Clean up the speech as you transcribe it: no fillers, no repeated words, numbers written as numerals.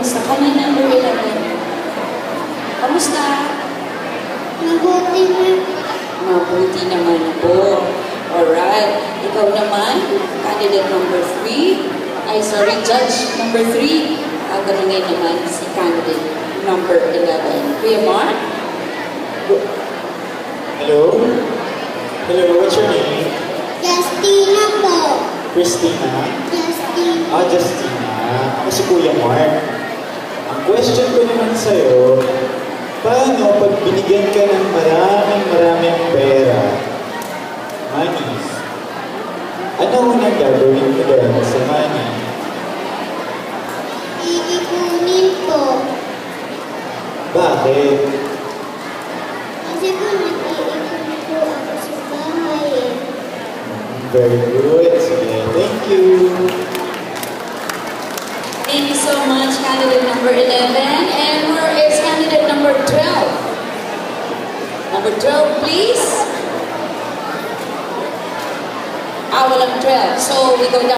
Kamusta ka na, number 11? Kamusta? Mabuti na. Mabuti naman po. Alright. Ikaw naman, candidate number 3. Ay, sorry, judge number 3. Gaganungin naman si candidate number 11. Kuya Mark? Hello? Hello, what's your name? Justina po. Christina? Justina. Justina. Ako si Kuya Mark. Ang question ko naman sa'yo, paano pag binigyan ka ng maraming pera, money, ano unang gagawin mo doon sa money? Iikunin po. Bakit? Kasi po nag-iikon po ako sa bahay eh. Very good. Sige, thank you. Thank you so much, candidate number 11. And where is candidate number 12? Number 12, please. Walang 12. So, we go down.